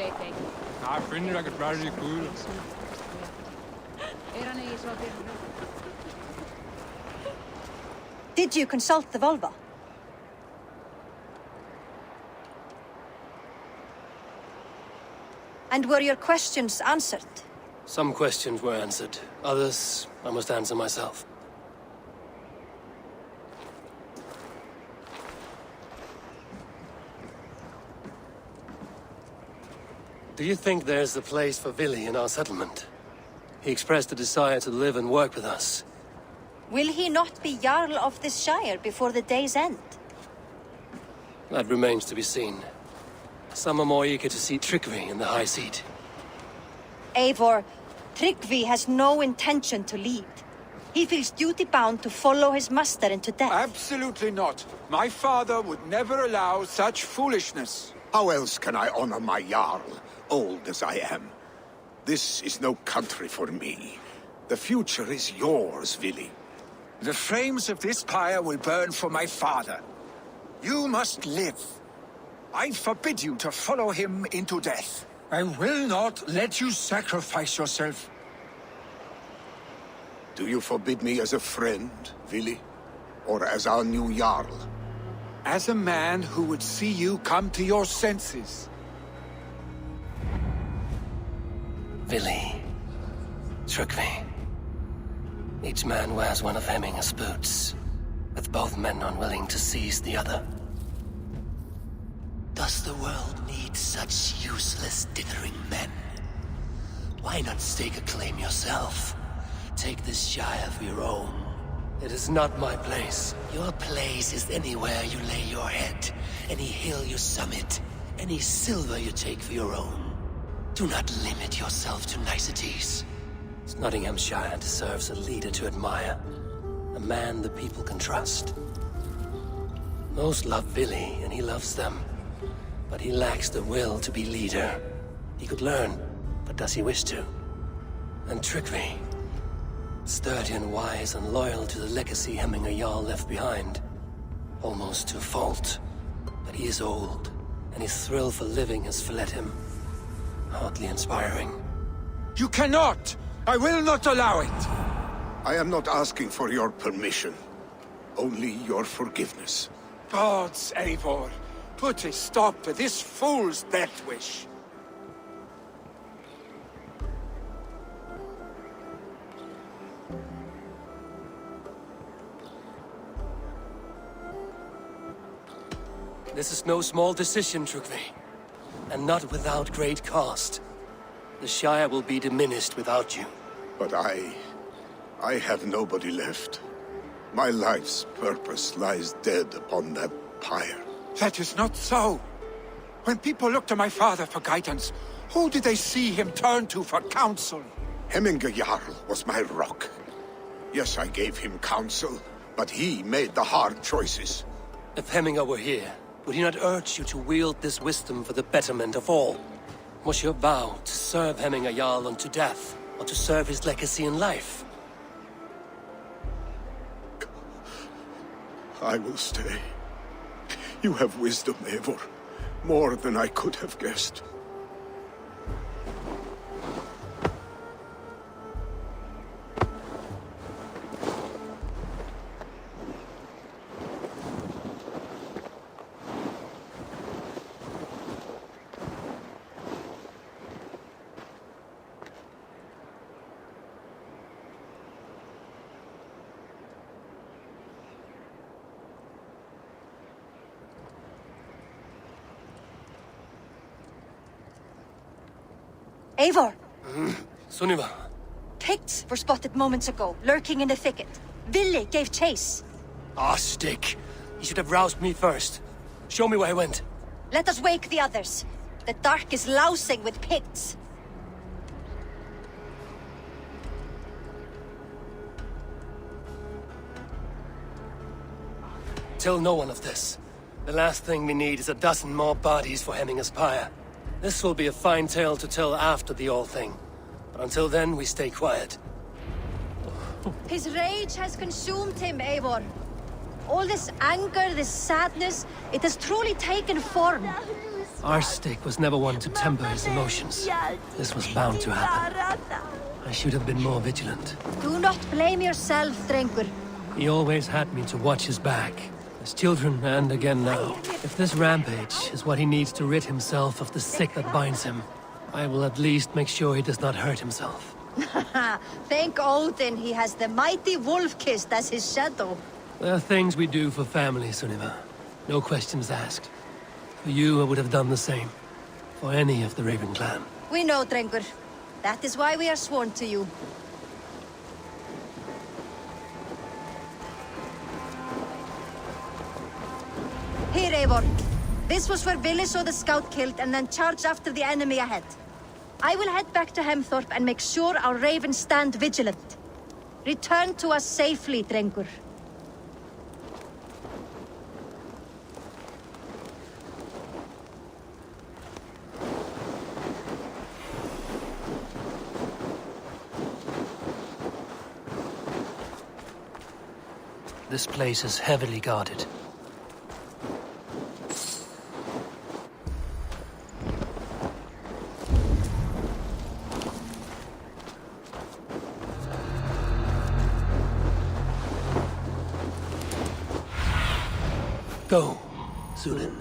Jeg finder, der kan gøre det guld. Did you consult the Volva? And were your questions answered? Some questions were answered. Others, I must answer myself. Do you think there's a place for Vili in our settlement? He expressed a desire to live and work with us. Will he not be Jarl of this shire before the day's end? That remains to be seen. Some are more eager to see Trickery in the high seat. Eivor, Tryggvi has no intention to lead. He feels duty-bound to follow his master into death. Absolutely not. My father would never allow such foolishness. How else can I honor my Jarl, old as I am? This is no country for me. The future is yours, Vili. The flames of this pyre will burn for my father. You must live. I forbid you to follow him into death. I will not let you sacrifice yourself. Do you forbid me as a friend, Vili? Or as our new Jarl? As a man who would see you come to your senses. Vili. Trickery. Each man wears one of Hemminger's boots, with both men unwilling to seize the other. Does the world need such useless, dithering men? Why not stake a claim yourself? Take this shire for your own. It is not my place. Your place is anywhere you lay your head, any hill you summit, any silver you take for your own. Do not limit yourself to niceties. Snotinghamscire deserves a leader to admire. A man the people can trust. Most love Vili, and he loves them. But he lacks the will to be leader. He could learn, but does he wish to? And Trickery. Sturdy and wise and loyal to the legacy Hemminger Jarl left behind. Almost to a fault. But he is old, and his thrill for living has fled him. Hardly inspiring. You cannot! I will not allow it! I am not asking for your permission. Only your forgiveness. Gods, Eivor, put a stop to this fool's death wish. This is no small decision, Trickery. And not without great cost. The Shire will be diminished without you. But I have nobody left. My life's purpose lies dead upon that pyre. That is not so. When people look to my father for guidance, who did they see him turn to for counsel? Hemminger Jarl was my rock. Yes, I gave him counsel, but he made the hard choices. If Hemminger were here, would he not urge you to wield this wisdom for the betterment of all? Was your vow to serve Hemminger Jarl unto death, or to serve his legacy in life? I will stay. You have wisdom, Eivor. More than I could have guessed. Eivor! Sunniva. Picts were spotted moments ago, lurking in the thicket. Vili gave chase. Ah, stick. You should have roused me first. Show me where he went. Let us wake the others. The dark is lousing with Picts. Tell no one of this. The last thing we need is a dozen more bodies for Hemminger's pyre. This will be a fine tale to tell after the all thing. But until then, we stay quiet. His rage has consumed him, Eivor. All this anger, this sadness, it has truly taken form. Arstic was never one to temper his emotions. This was bound to happen. I should have been more vigilant. Do not blame yourself, Drengur. He always had me to watch his back. As children, and again now. If this rampage is what he needs to rid himself of the sick that binds him, I will at least make sure he does not hurt himself. Thank Odin he has the mighty Wolf-Kissed as his shadow. There are things we do for family, Sunniva. No questions asked. For you, I would have done the same. For any of the Raven clan. We know, Drengur. That is why we are sworn to you. Here, Eivor. This was where Vili saw the scout killed and then charged after the enemy ahead. I will head back to Hemthorpe and make sure our ravens stand vigilant. Return to us safely, Drengur. This place is heavily guarded. Go, Sunan.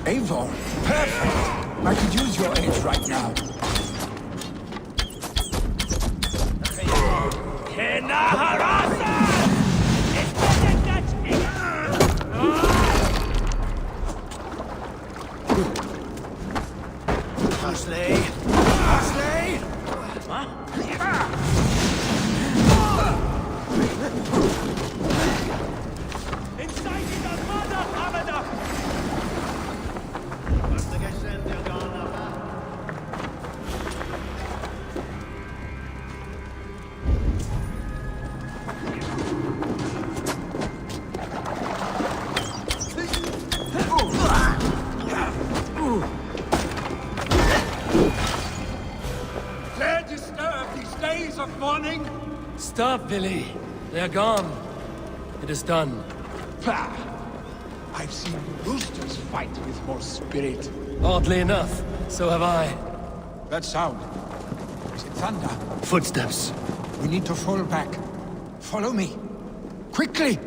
Eivor, perfect! I could use your aid right now. Parsley! Parsley! Huh? Stop, Billy. They're gone. It is done. Pah! I've seen roosters fight with more spirit. Oddly enough, so have I. That sound. Is it thunder? Footsteps. We need to fall back. Follow me. Quickly!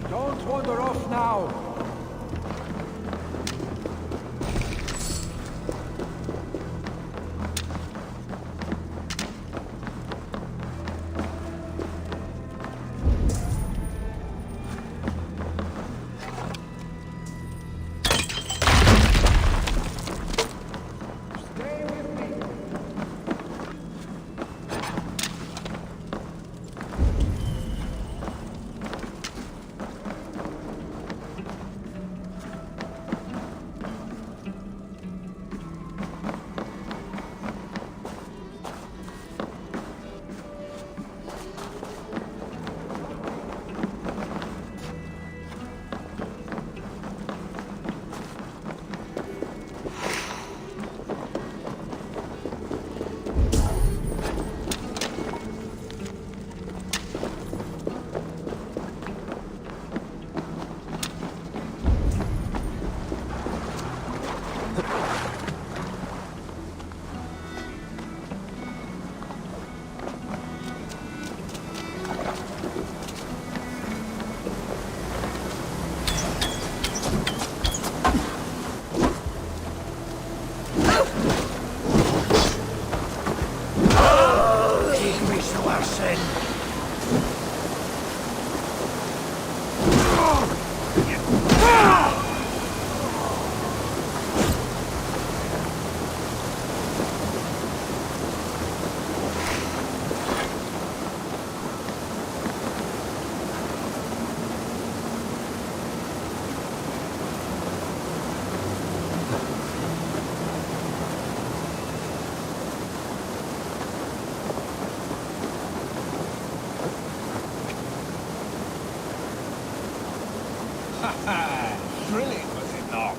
Don't wander off now. Stay with me. Thrilling, was it not?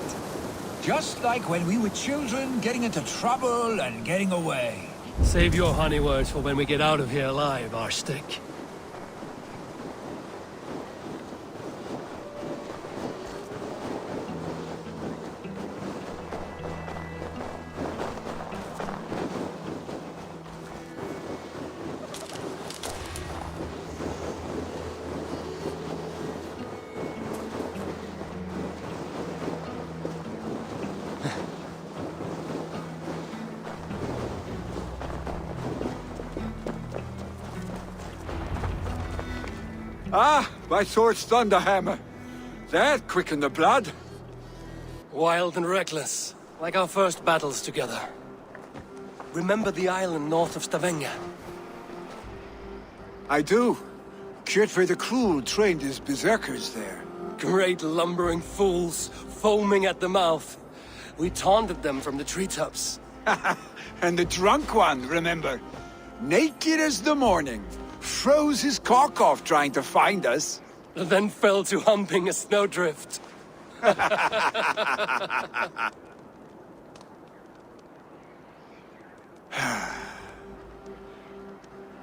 Just like when we were children, getting into trouble and getting away. Save your honey words for when we get out of here alive, Arstick. Ah, my sword's thunderhammer. That quickened the blood. Wild and reckless, like our first battles together. Remember the island north of Stavanger? I do. Kjotve the Cruel trained his berserkers there. Great lumbering fools, foaming at the mouth. We taunted them from the treetops. And the drunk one, remember? Naked as the morning. Froze his cock off trying to find us. Then fell to humping a snowdrift.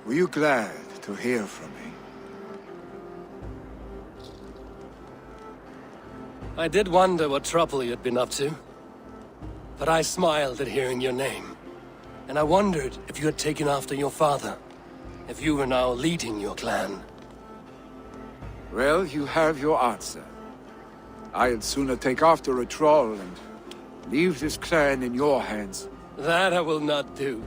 Were you glad to hear from me? I did wonder what trouble you'd been up to. But I smiled at hearing your name. And I wondered if you had taken after your father. If you were now leading your clan. Well, you have your answer. I'd sooner take after a troll and leave this clan in your hands. That I will not do.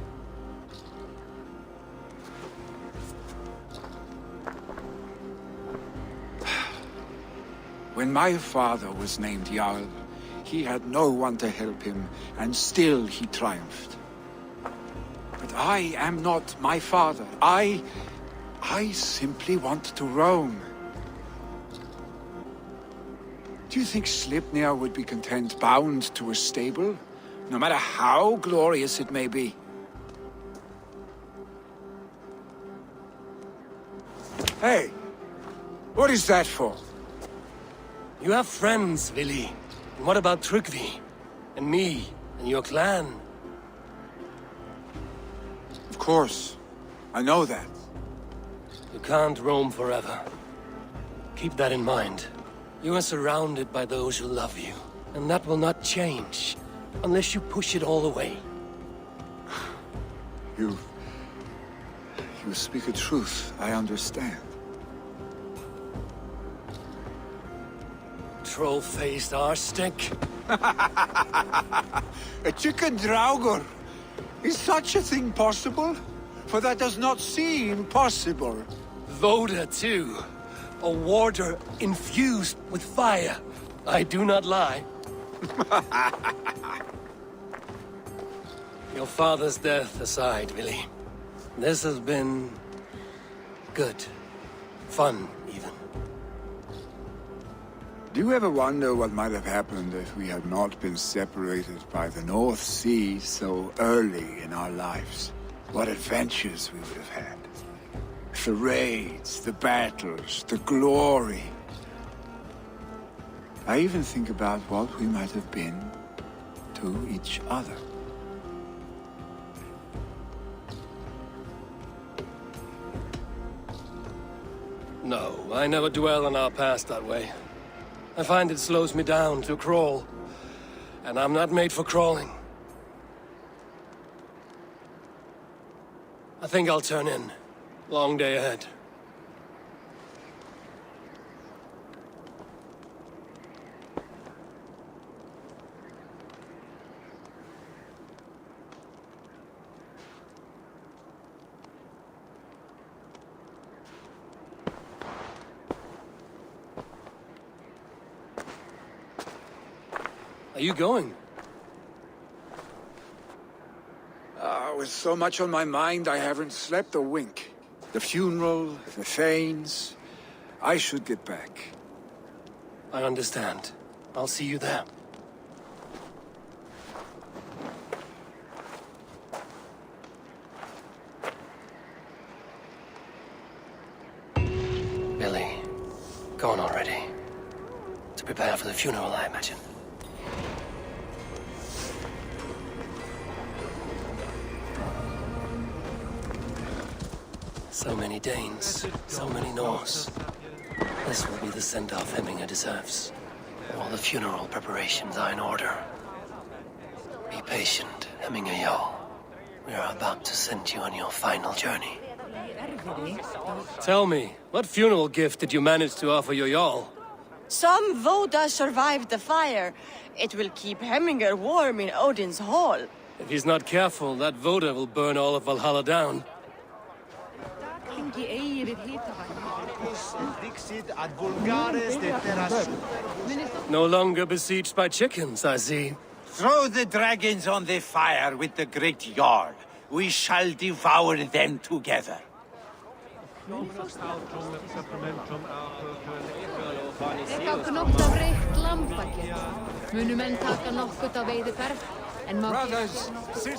When my father was named Jarl, he had no one to help him, and still he triumphed. But I am not my father. I simply want to roam. Do you think Sleipnir would be content bound to a stable, no matter how glorious it may be? Hey, what is that for? You have friends, Vili. And what about Tryggvi? And me? And your clan? Of course. I know that. You can't roam forever. Keep that in mind. You are surrounded by those who love you. And that will not change. Unless you push it all away. You speak a truth. I understand. Troll-faced arse-stick. A chicken draugur? Is such a thing possible? For that does not seem possible. Voda, too. A warder infused with fire. I do not lie. Your father's death aside, Vili. This has been... good. Fun, even. Do you ever wonder what might have happened if we had not been separated by the North Sea so early in our lives? What adventures we would have had. The raids, the battles, the glory. I even think about what we might have been to each other. No, I never dwell on our past that way. I find it slows me down to crawl. And I'm not made for crawling. I think I'll turn in. Long day ahead. Are you going? With so much on my mind, I haven't slept a wink. The funeral, the Thanes. I should get back. I understand. I'll see you there. Billy, gone already. To prepare for the funeral, I imagine. So many Danes, so many Norse. This will be the send-off Hemminger deserves. All the funeral preparations are in order. Be patient, Hemminger Jarl. We are about to send you on your final journey. Tell me, what funeral gift did you manage to offer your Jarl? Some Voda survived the fire. It will keep Hemminger warm in Odin's hall. If he's not careful, that Voda will burn all of Valhalla down. No longer besieged by chickens, I see. Throw the dragons on the fire with the great Jarl. We shall devour them together.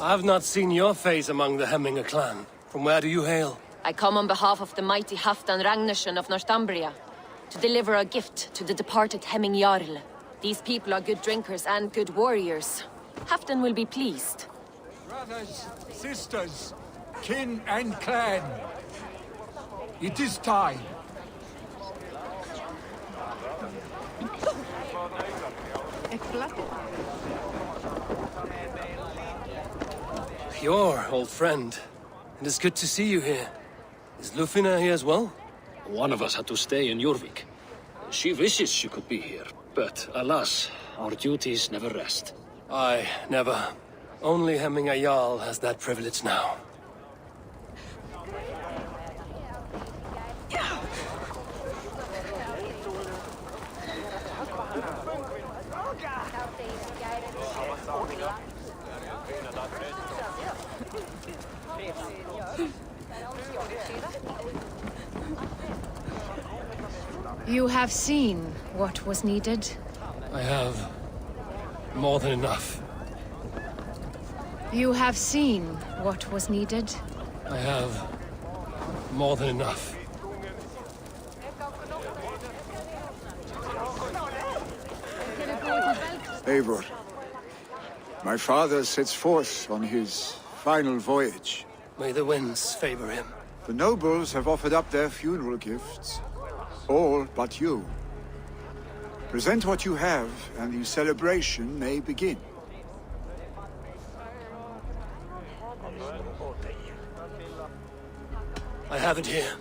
I've not seen your face among the Hemminger clan. From where do you hail? I come on behalf of the mighty Halfdan Ragnarsson of Northumbria to deliver a gift to the departed Hemming Jarl. These people are good drinkers and good warriors. Halfdan will be pleased. Brothers, sisters, kin and clan. It is time. Your old friend. It is good to see you here. Is Lufina here as well? One of us had to stay in Jorvik. She wishes she could be here, but alas, our duties never rest. Aye, never. Only Hemminger Jarl has that privilege now. You have seen what was needed. I have more than enough. You have seen what was needed. I have more than enough. Eivor, my father sets forth on his final voyage. May the winds favor him. The nobles have offered up their funeral gifts. All but you. Present what you have, and the celebration may begin. I have it here.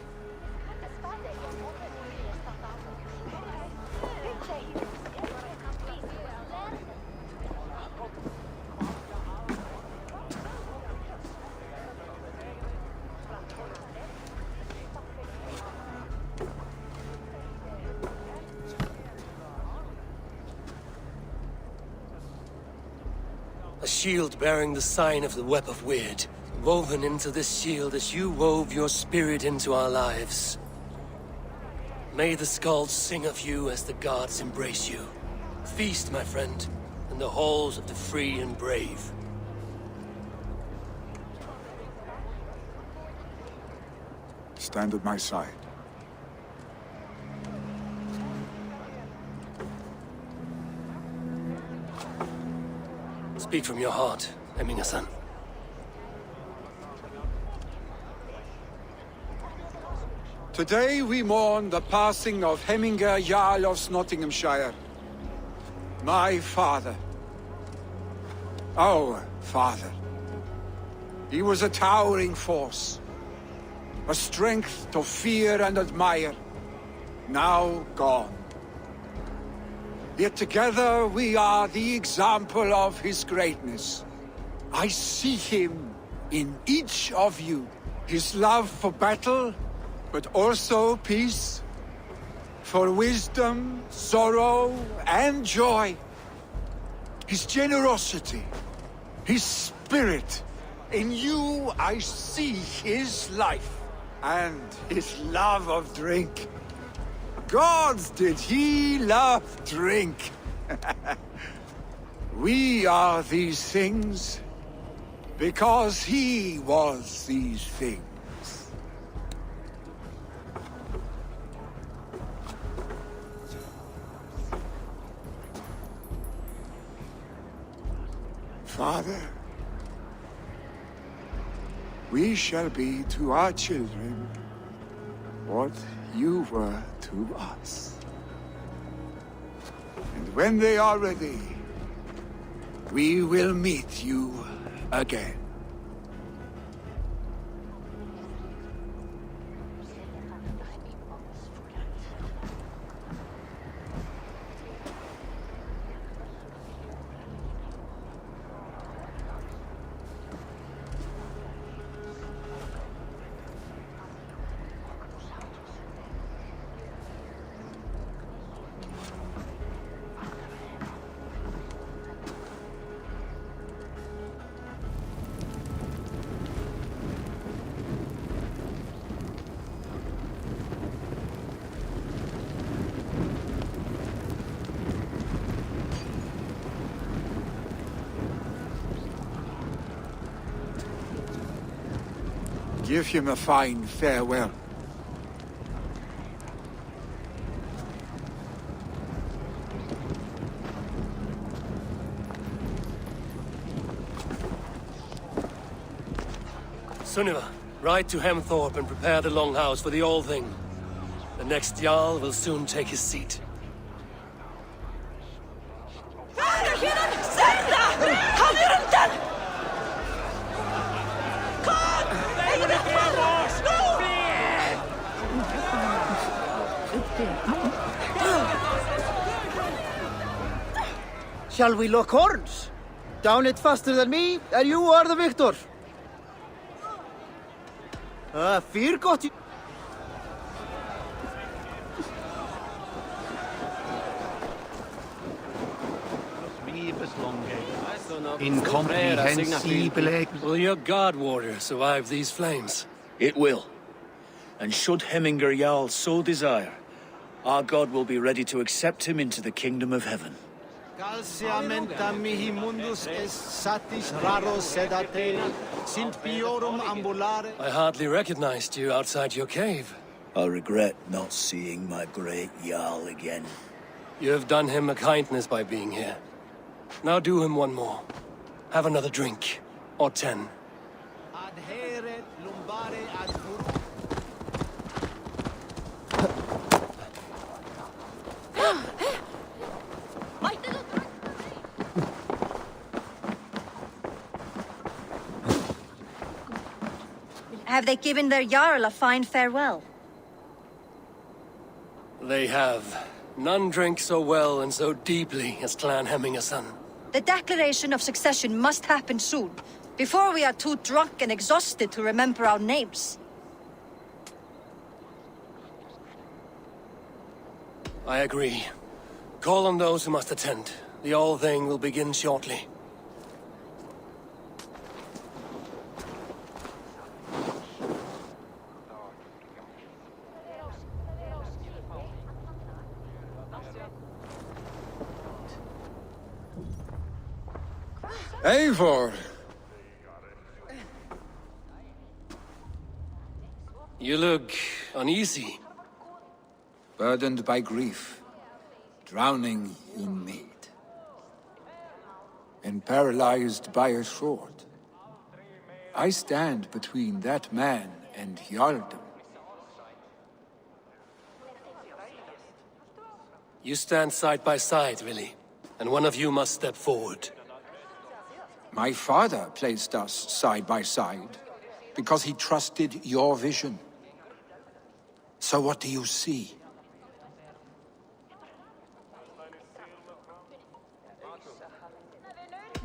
A shield bearing the sign of the Web of Weird. Woven into this shield as you wove your spirit into our lives. May the skalds sing of you as the gods embrace you. Feast, my friend, in the halls of the free and brave. Stand at my side. Speak from your heart, Hemminger-son. Today we mourn the passing of Hemminger Jarl of Snotinghamscire. My father. Our father. He was a towering force. A strength to fear and admire. Now gone. Yet together we are the example of his greatness. I see him in each of you. His love for battle, but also peace. For wisdom, sorrow, and joy. His generosity, his spirit. In you I see his life, and his love of drink. Gods, did he love drink! We are these things because he was these things. Father, we shall be to our children what you were to us. And when they are ready, we will meet you again. Give him a fine farewell. Sunniva, ride to Hemthorpe and prepare the Longhouse for the All-Thing. The next Jarl will soon take his seat. Shall we lock horns? Down it faster than me, and you are the victor. Fear got you. Incomprehensible. Will your guard warrior survive these flames? It will. And should Hemminger Jarl so desire, our god will be ready to accept him into the kingdom of heaven. I hardly recognized you outside your cave. I regret not seeing my great Jarl again. You have done him a kindness by being here. Now do him one more. Have another drink. Or 10. Have they given their Jarl a fine farewell? They have. None drink so well and so deeply as Clan Hemmingerson. The declaration of succession must happen soon, before we are too drunk and exhausted to remember our names. I agree. Call on those who must attend. The All-Thing will begin shortly. Eivor! You look uneasy. Burdened by grief, drowning in need, and paralyzed by a sword. I stand between that man and Jarldom. You stand side by side, really, and one of you must step forward. My father placed us side by side because he trusted your vision. So what do you see?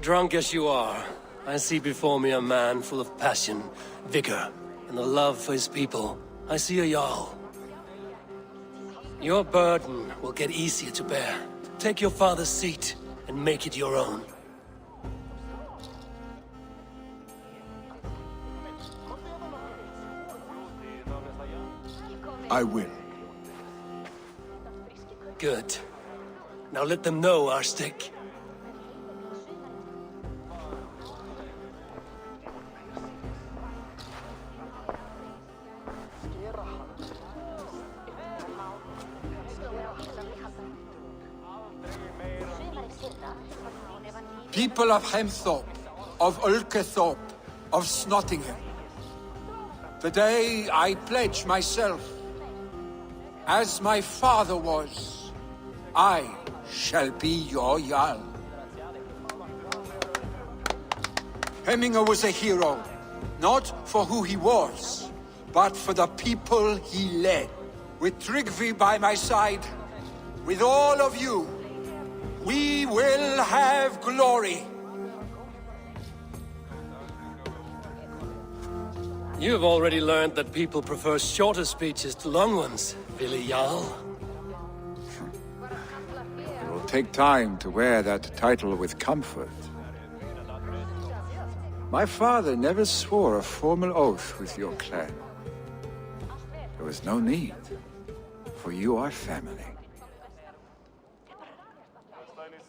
Drunk as you are, I see before me a man full of passion, vigor, and a love for his people. I see a Jarl. Your burden will get easier to bear. Take your father's seat and make it your own. I will. Good. Now let them know our stick. People of Hemthorpe, of Ulkethorpe, of Snotingham. Today I pledge myself. As my father was, I shall be your Jarl. Hemminger was a hero, not for who he was, but for the people he led. With Tryggvi by my side, with all of you, we will have glory. You've already learned that people prefer shorter speeches to long ones, Billy Jarl. It will take time to wear that title with comfort. My father never swore a formal oath with your clan. There was no need, for you are family.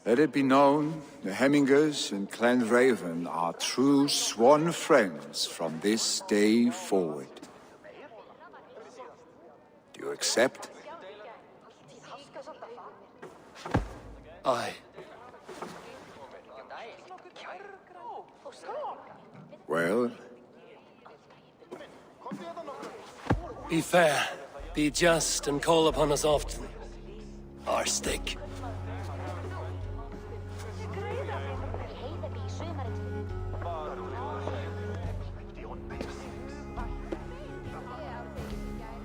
Let it be known, the Hemmingers and Clan Raven are true sworn friends from this day forward. Do you accept? Aye. Well, Be fair, be just, and call upon us often. Our stick.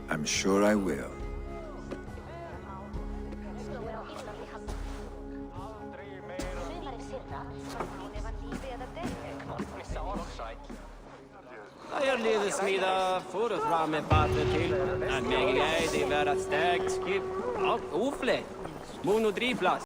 I'm sure I will. Smida for fram med patter till. Men mig är det värda stärkt skip. Ja, ofle. Monodrivplats.